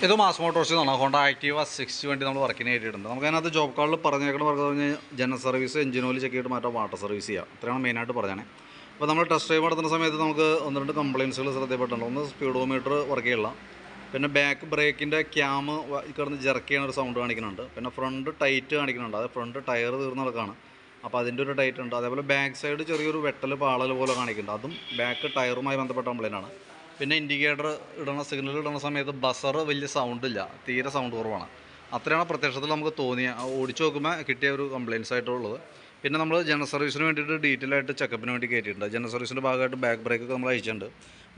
ഇത് മാസ് മോട്ടോഴ്സിൽ നിന്നാണ് Honda Activa 60 വേണ്ടി നമ്മൾ വർക്കിന് കയറ്റിയിട്ടുണ്ട്. നമുക്ക് അതിനകത്ത് ജോബ് കാർഡിൽ പറഞ്ഞേക്കുന്ന വർക്ക് പറഞ്ഞ് general service, engine oil check ചെയ്തിട്ട് മാറ്റാം, വാട്ടർ സർവീസ് ചെയ്യുക. ഇത്രയാണ് മെയിനായിട്ട് പറഞ്ഞത്. അപ്പോൾ നമ്മൾ ടെസ്റ്റ് ഡ്രൈവ് നടത്തുന്ന സമയത്ത് നമുക്ക് 1-2 കംപ്ലയിൻസുകൾ ശ്രദ്ധപ്പെട്ടിട്ടുണ്ട്. ഒന്ന് സ്പീഡോമീറ്റർ വർക്ക് ചെയ്യില്ല, പിന്നെ ബാക്ക് ബ്രേക്കിൻ്റെ ക്യാം കിടന്ന് ജെർക്ക് ചെയ്യുന്ന ഒരു സൗണ്ട് കാണിക്കുന്നുണ്ട്, പിന്നെ ഫ്രണ്ട് ടൈറ്റ് കാണിക്കുന്നുണ്ട്, അത് ഫ്രണ്ട് ടയർ തീർന്ന നടക്കാണ്, അപ്പോൾ അതിൻ്റെ ഒരു ടൈറ്റ് ഉണ്ട്. അതേപോലെ ബാക്ക് സൈഡ് ചെറിയൊരു വെട്ടൽ പാളൽ പോലെ കാണിക്കുന്നുണ്ട്, അതും ബാക്ക് ടയറുമായി ബന്ധപ്പെട്ട കംപ്ലയിൻ്റാണ്. പിന്നെ ഇൻഡിക്കേറ്റർ ഇടണ സിഗ്നൽ ഇടുന്ന സമയത്ത് ബസർ വലിയ സൗണ്ട് ഇല്ല, തീരെ സൗണ്ട് കുറവാണ്. അത്രയാണ് പ്രത്യക്ഷത്തിൽ നമുക്ക് തോന്നിയ ഓടിച്ച് നോക്കുമ്പോൾ കിട്ടിയ ഒരു കംപ്ലയിൻസ് ആയിട്ടുള്ളത്. പിന്നെ നമ്മൾ ജനറൽ സർവീസിന് വേണ്ടിയിട്ട് ഡീറ്റെയിൽ ആയിട്ട് ചെക്കപ്പിന് വേണ്ടി കയറ്റിയിട്ടുണ്ട്. ജനറൽ സർവീസിൻ്റെ ഭാഗമായിട്ട് ബാക്ക് ബ്രേക്കൊക്കെ നമ്മൾ അയച്ചിട്ടുണ്ട്.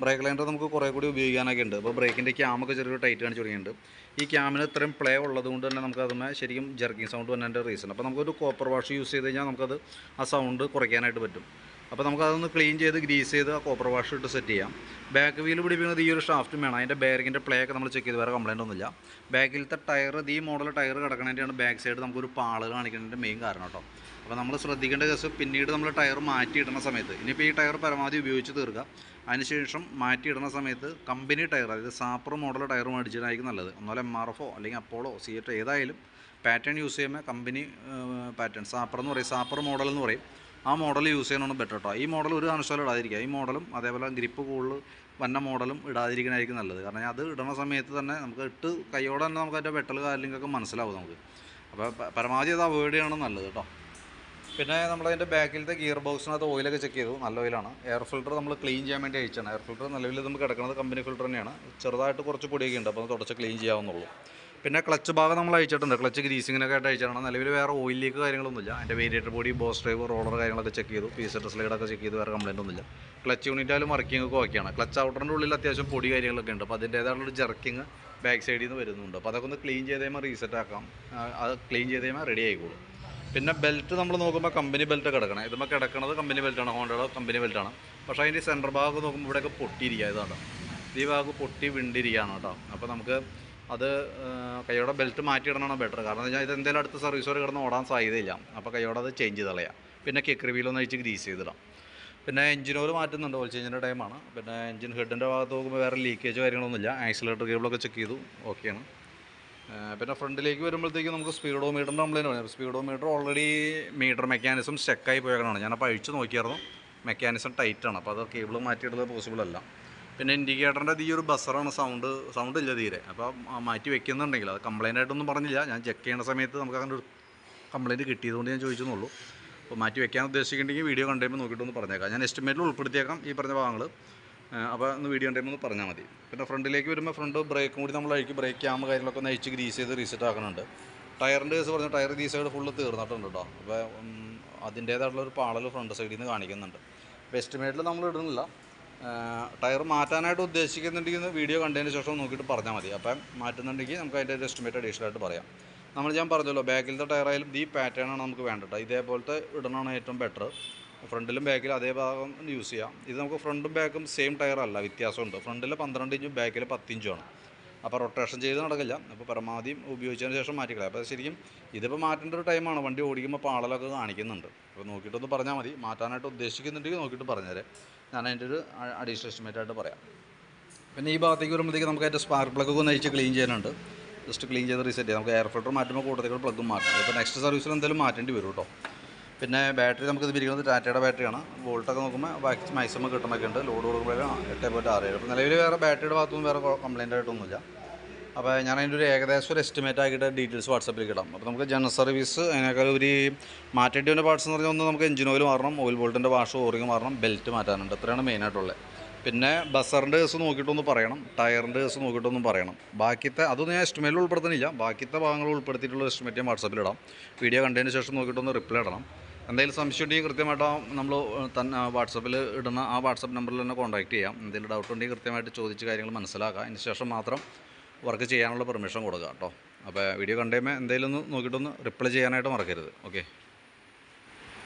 ബ്രേക്ക് ലൈനർ നമുക്ക് കുറേ കൂടി ഉപയോഗിക്കാനൊക്കെ ഉണ്ട്. അപ്പോൾ ബ്രേക്കിൻ്റെ ക്യാമൊക്കെ ചെറിയൊരു ടൈറ്റ് കാണിച്ച് തുടങ്ങിയിട്ടുണ്ട്. ഈ ക്യാമിന് ഇത്രയും പ്ലേ ഉള്ളതുകൊണ്ട് തന്നെ നമുക്ക് അതുമേ ശരിക്കും ജർക്കിങ് സൗണ്ട് വന്നതിൻ്റെ റീസൺ. അപ്പോൾ നമുക്കൊരു കോപ്പർ വാഷ് യൂസ് ചെയ്ത് കഴിഞ്ഞാൽ നമുക്കത് ആ സൗണ്ട് കുറയ്ക്കാനായിട്ട് പറ്റും. അപ്പോൾ നമുക്കതൊന്ന് ക്ലീൻ ചെയ്ത് ഗ്രീസ് ചെയ്ത് ആ കോപ്പർ വാഷ് ഇട്ട് സെറ്റ് ചെയ്യാം. ബാക്ക് വീൽ പിടിപ്പിക്കുന്നത് ഈ ഒരു ഷാഫ്റ്റും വേണം. അതിൻ്റെ ബെയറിങ്ങിൻ്റെ പ്ലേ ഒക്കെ നമ്മൾ ചെക്ക് ചെയ്ത് വേറെ കംപ്ലയിൻ്റ് ഒന്നുമില്ല. ബാക്കിലത്തെ ടയർ, ഈ മോഡൽ ടയർ കിടക്കണതിൻ്റെയാണ് ബാക്ക് സൈഡ് നമുക്കൊരു പാള് കാണിക്കുന്നതിൻ്റെ മെയിൻ കാരണം കേട്ടോ. അപ്പോൾ നമ്മൾ ശ്രദ്ധിക്കേണ്ട കേസ്, പിന്നീട് നമ്മൾ ടയർ മാറ്റിയിടുന്ന സമയത്ത്, ഇനിയിപ്പോൾ ഈ ടയർ പരമാവധി ഉപയോഗിച്ച് തീർക്കുക. അതിനുശേഷം മാറ്റിയിടുന്ന സമയത്ത് കമ്പനി ടയർ, അതായത് സാപ്പർ മോഡൽ ടയർ മേടിച്ചതായിരിക്കും നല്ലത്. ഒന്നുമല്ല MRF അല്ലെങ്കിൽ അപ്പോളോ സിയറ്റോ ഏതായാലും പാറ്റേൺ യൂസ് ചെയ്യുമ്പോൾ കമ്പനി പാറ്റേൺ സാപ്പർ എന്ന് പറയും, സാപ്പർ മോഡൽ എന്ന് പറയും, ആ മോഡൽ യൂസ് ചെയ്യണമെന്ന് ബെറ്റർ കേട്ടോ. ഈ മോഡൽ ഒരു കാരണവശാലും ഇടാതിരിക്കുക. ഈ മോഡലും അതേപോലെ ഗ്രിപ്പ് കൂടുതൽ വന്ന മോഡലും ഇടാതിരിക്കണമായിരിക്കും നല്ലത്. കാരണം അത് ഇടുന്ന സമയത്ത് തന്നെ നമുക്ക് ഇട്ട് കൈയോടെ തന്നെ നമുക്ക് അതിൻ്റെ വെട്ടൽ കാര്യങ്ങളൊക്കെ മനസ്സിലാവും നമുക്ക്. അപ്പോൾ പരമാവധി അത് അവോയ്ഡ് ചെയ്യണം നല്ലത് കേട്ടോ. പിന്നെ നമ്മളതിൻ്റെ ബാക്കിലത്തെ ഗിയർ ബോക്സിനകത്ത് ഓയിലൊക്കെ ചെക്ക് ചെയ്തു, നല്ല ഓയിലാണ്. എയർ ഫിൽറ്റർ നമ്മൾ ക്ലീൻ ചെയ്യാൻ വേണ്ടി അയച്ചാണ്. എയർ ഫിൽറ്റർ നിലവിൽ നമുക്ക് കിടക്കുന്നത് കമ്പനി ഫിൽറ്റർ തന്നെയാണ്. ചെറുതായിട്ട് കുറച്ച് പൊടിയൊക്കെ ഉണ്ട്, അപ്പോൾ തുടച്ച് ക്ലീൻ ചെയ്യാവുന്നുള്ളൂ. പിന്നെ ക്ലച്ച് ഭാഗം നമ്മൾ അയച്ചിട്ടുണ്ട്, ക്ലച്ച് ഗ്രീസിങ്ങിനൊക്കെ ആയിട്ട് അയച്ചാണ്. നിലവിൽ വേറെ ഓയിൽ ലീക്ക് കാര്യങ്ങളൊന്നുമില്ല. അതിൻ്റെ variator body, boss drive, roller കാര്യങ്ങളൊക്കെ ചെക്ക് ചെയ്തു, പീസെറ്റ് സ്ലൈഡൊക്കെ ചെക്ക് ചെയ്ത് വേറെ കംപ്ലയിൻ്റ് ഒന്നുമില്ല. ക്ലച്ച് യൂണിറ്റായാലും വർക്കിംഗ് ഒക്കെ ഓക്കെയാണ്. ക്ലച്ച് ഔട്ടറിൻ്റെ ഉള്ളിൽ അത്യാവശ്യം പൊടി കാര്യങ്ങളൊക്കെ ഉണ്ട്, അപ്പോൾ അതിൻ്റേതായിട്ടുള്ളൊരു ജർക്കിങ് ബാക്ക് സൈഡിൽ നിന്ന് വരുന്നുണ്ട്. അപ്പോൾ അതൊക്കെ ഒന്ന് ക്ലീൻ ചെയ്ത് കഴിയുമ്പോൾ റീസെറ്റ് ആക്കാം. അത് ക്ലീൻ ചെയ്ത് കഴിയുമ്പോൾ റെഡി ആയിക്കോളും. പിന്നെ ബെൽറ്റ് നമ്മൾ നോക്കുമ്പോൾ കമ്പനി ബെൽറ്റ് കിടക്കണം. ഇതുമ്പോൾ കിടക്കുന്നത് കമ്പനി ബെൽറ്റാണ്, ഹോണ്ടയുടെ കമ്പനി ബെൽറ്റാണ്. പക്ഷേ അതിൻ്റെ സെൻറ്റർ ഭാഗം നോക്കുമ്പോൾ ഇവിടെയൊക്കെ പൊട്ടിയിരിക്കുക, ഇതാണ് ഈ ഭാഗം പൊട്ടി വിണ്ടിരിക്കുകയാണ് കേട്ടോ. അപ്പോൾ നമുക്ക് അത് കൈയോടെ ബെൽറ്റ് മാറ്റിയിടണം ബെറ്റർ. കാരണം എന്ന് വെച്ചാൽ ഇത് എന്തെങ്കിലും അടുത്ത സർവീസ് വരെ കിടന്ന് ഓടാൻ സാധ്യതയില്ല. അപ്പോൾ കൈയോടെ അത് ചേഞ്ച് ചെയ്ത് കളയാം. പിന്നെ കിക്ക് റിവീലൊന്ന് അയച്ച് ഗ്രീസ് ചെയ്തിടാം. പിന്നെ എഞ്ചിൻ ഓയിൽ മാറ്റുന്നുണ്ട്, ഓയിൽ ചേഞ്ചിൻ്റെ ടൈമാണ്. പിന്നെ എഞ്ചിൻ ഹെഡിൻ്റെ ഭാഗത്ത് നോക്കുമ്പോൾ വേറെ ലീക്കേജ് കാര്യങ്ങളൊന്നുമില്ല. ആക്സിലേറ്റർ കേബിളൊക്കെ ചെക്ക് ചെയ്തു, ഓക്കെയാണ്. പിന്നെ ഫ്രണ്ടിലേക്ക് വരുമ്പോഴത്തേക്കും നമുക്ക് സ്പീഡോമീറ്ററിൻ്റെ കംപ്ലയിൻ്റ് ആണ്. സ്പീഡോമീറ്റർ ഓൾറെഡി മീറ്റർ മെക്കാനിസം സ്റ്റക്കായി പോയേക്കണതാണ്. ഞാനപ്പോൾ അഴിച്ച് നോക്കിയായിരുന്നു, മെക്കാനിസം ടൈറ്റാണ്. അപ്പോൾ അത് കേബിൾ മാറ്റിയിടുന്നത് പോസിബിൾ അല്ല. പിന്നെ ഇൻഡിക്കേറ്ററിൻ്റെ ഈ ഒരു ബസറാണ്, സൗണ്ട് ഇല്ല തീരെ. അപ്പോൾ മാറ്റി വെക്കുന്നുണ്ടെങ്കിൽ അത് കംപ്ലയിൻ്റ് ആയിട്ടൊന്നും പറഞ്ഞില്ല. ഞാൻ ചെക്ക് ചെയ്യുന്ന സമയത്ത് നമുക്ക് അങ്ങനെ ഒരു കംപ്ലയിൻറ്റ് കിട്ടിയതുകൊണ്ട് ഞാൻ ചോദിച്ചെന്നുള്ളൂ. അപ്പോൾ മാറ്റി വെക്കാൻ ഉദ്ദേശിക്കുന്നുണ്ടെങ്കിൽ വീഡിയോ കണ്ടുമ്പോൾ നോക്കിയിട്ടൊന്ന് പറഞ്ഞേക്കാം. ഞാൻ എസ്റ്റിമേറ്റിൽ ഉൾപ്പെടുത്തിയേക്കാം ഈ പറഞ്ഞ ഭാഗങ്ങൾ. അപ്പോൾ ഒന്ന് വീഡിയോ കണ്ടുമ്പോൾ ഒന്ന് പറഞ്ഞാൽ മതി. പിന്നെ ഫ്രണ്ടിലേക്ക് വരുമ്പോൾ ഫ്രണ്ട് ബ്രേക്കും കൂടി നമ്മൾ അഴിക്കും. ബ്രേക്ക് ക്യാം കാര്യങ്ങളൊക്കെ ഒന്ന് അഴിച്ച് ഗ്രീസ് ചെയ്ത് റീസെറ്റ് ആക്കുന്നുണ്ട്. ടയറിൻ്റെ കേസ് പറഞ്ഞാൽ ടയർ ഈ സൈഡ് ഫുള്ള് തീർന്നിട്ടുണ്ട് കേട്ടോ. അപ്പോൾ അതിൻ്റേതായിട്ടുള്ളൊരു പാളൽ ഫ്രണ്ട് സൈഡിൽ നിന്ന് കാണിക്കുന്നുണ്ട്. അപ്പോൾ എസ്റ്റിമേറ്റിൽ നമ്മൾ ഇടുന്നില്ല. ടയർ മാറ്റാനായിട്ട് ഉദ്ദേശിക്കുന്നുണ്ടെങ്കിൽ വീഡിയോ കണ്ടതിന് ശേഷം നോക്കിയിട്ട് പറഞ്ഞാൽ മതി. അപ്പം മാറ്റുന്നുണ്ടെങ്കിൽ നമുക്ക് അതിൻ്റെ ഒരു എസ്റ്റിമേറ്റ് അഡീഷണൽ ആയിട്ട് പറയാം. ഞാൻ പറഞ്ഞല്ലോ, ബാക്കിലത്തെ ടയറായാലും ഈ പാറ്റേണാണ് നമുക്ക് വേണ്ടത്. ഇതേപോലത്തെ ഇടണമാണ് ഏറ്റവും ബെറ്റർ. ഫ്രണ്ടിലും ബാക്കിലും അതേ ഭാഗം യൂസ് ചെയ്യാം. ഇത് നമുക്ക് ഫ്രണ്ടും ബാക്കും സെയിം ടയറല്ല, വ്യത്യാസമുണ്ട്. ഫ്രണ്ടിൽ 12 ഇഞ്ചും ബാക്കിൽ 10 ഇഞ്ചുമാണ്. അപ്പോൾ റൊട്ടേഷൻ ചെയ്ത് നടക്കില്ല. അപ്പോൾ പരമാവധി ഉപയോഗിച്ചതിന് ശേഷം മാറ്റിക്കളയാം. അപ്പോൾ ശരിക്കും ഇതിപ്പോൾ മാറ്റേണ്ട ഒരു ടൈമാണ്. വണ്ടി ഓടിക്കുമ്പോൾ പാളലൊക്കെ കാണിക്കുന്നുണ്ട്. അപ്പോൾ നോക്കിയിട്ടൊന്ന് പറഞ്ഞാൽ മതി. മാറ്റാനായിട്ട് ഉദ്ദേശിക്കുന്നുണ്ടെങ്കിൽ നോക്കിയിട്ട് പറഞ്ഞുതരാം. ഞാൻ അതിൻ്റെ ഒരു അഡീഷണൽ എസ്റ്റിമേറ്റ് ആയിട്ട് പറയാം. പിന്നെ ഈ ഭാഗത്തേക്ക് വരുമ്പോഴത്തേക്ക് നമുക്ക് അതിൻ്റെ സ്പാർക്ക് പ്ലഗ് ഒന്ന് അയച്ച് ക്ലീൻ ചെയ്യാനുണ്ട്. ജസ്റ്റ് ക്ലീൻ ചെയ്ത് റീസെറ്റ് ചെയ്യാം. നമുക്ക് എയർ ഫിൽറ്റർ മാറ്റുമ്പോൾ കൂടുതൽ പ്ലഗും മാറ്റണം. ഇപ്പോൾ നെക്സ്റ്റ് സർവീസിൽ എന്തെങ്കിലും മാറ്റേണ്ടി വരും കേട്ടോ. പിന്നെ ബാറ്ററി നമുക്കിത് പിരിക്കുന്നത് ടാറ്റയുടെ ബാറ്ററിയാണ്. വോൾട്ടൊക്കെ നോക്കുമ്പോൾ മാക്സിമം കിട്ടണമൊക്കെ ഉണ്ട്. ലോഡ് കൊടുക്കുമ്പോഴേക്കും 8.67. അപ്പോൾ നിലവിൽ വേറെ ബാറ്ററിയുടെ ഭാഗത്തൊന്നും വേറെ കംപ്ലയിൻ്റ് ആയിട്ടൊന്നുമില്ല. അപ്പോൾ ഞാൻ അതിൻ്റെ ഒരു ഏകദേശം ഒരു എസ്റ്റിമേറ്റ് ആക്കിയിട്ട് ഡീറ്റെയിൽസ് വാട്സപ്പിൽ ഇടാം. അപ്പോൾ നമുക്ക് ജനറൽ സർവീസ് അതിനേക്കാൾ ഒരു മാറ്റേണ്ടിൻ്റെ പാർട്സ് എന്ന് പറഞ്ഞാൽ ഒന്ന് നമുക്ക് എഞ്ചിൻ ഓയിൽ മാറണം, ഓയിൽ ബോൾട്ടിൻ്റെ വാഷ് ഓറിങ് മാറണം, ബെൽറ്റ് മാറ്റാനുണ്ട്. ഇത്രയാണ് മെയിനായിട്ടുള്ളത്. പിന്നെ ബസറിൻ്റെ കേസ് നോക്കിയിട്ടൊന്ന് പറയണം, ടയറിൻ്റെ കേസ് നോക്കിയിട്ടൊന്നും പറയണം. ബാക്കിത്തെ അതൊന്നും ഞാൻ എസ്റ്റിമേറ്റിൽ ഉൾപ്പെടുത്തുന്നില്ല. ബാക്കിത്തെ ഭാഗങ്ങൾ ഉൾപ്പെടുത്തിയിട്ടുള്ള എസ്റ്റിമേറ്റ് ഞാൻ വാട്സപ്പിലിടാം. വീഡിയോ കണ്ടതിന് ശേഷം നോക്കിയിട്ടൊന്ന് റിപ്ലൈ ഇടണം. എന്തെങ്കിലും സംശയം ഉണ്ടെങ്കിൽ കൃത്യമായിട്ട് നമ്മൾ തന്നെ വാട്സപ്പിൽ ഇടുന്ന ആ വാട്സപ്പ് നമ്പറിൽ തന്നെ കോൺടാക്റ്റ് ചെയ്യാം. എന്തെങ്കിലും ഡൗട്ട് ഉണ്ടെങ്കിൽ കൃത്യമായിട്ട് ചോദിച്ച് കാര്യങ്ങൾ മനസ്സിലാക്കാം. അതിന് ശേഷം മാത്രം വർക്ക് ചെയ്യാനുള്ള പെർമിഷൻ കൊടുക്കുക കേട്ടോ. അപ്പോൾ വീഡിയോ കണ്ടുകഴിയുമ്പോൾ എന്തെങ്കിലും ഒന്ന് നോക്കിയിട്ടൊന്ന് റിപ്ലൈ ചെയ്യാനായിട്ട് മറക്കരുത്. ഓക്കെ.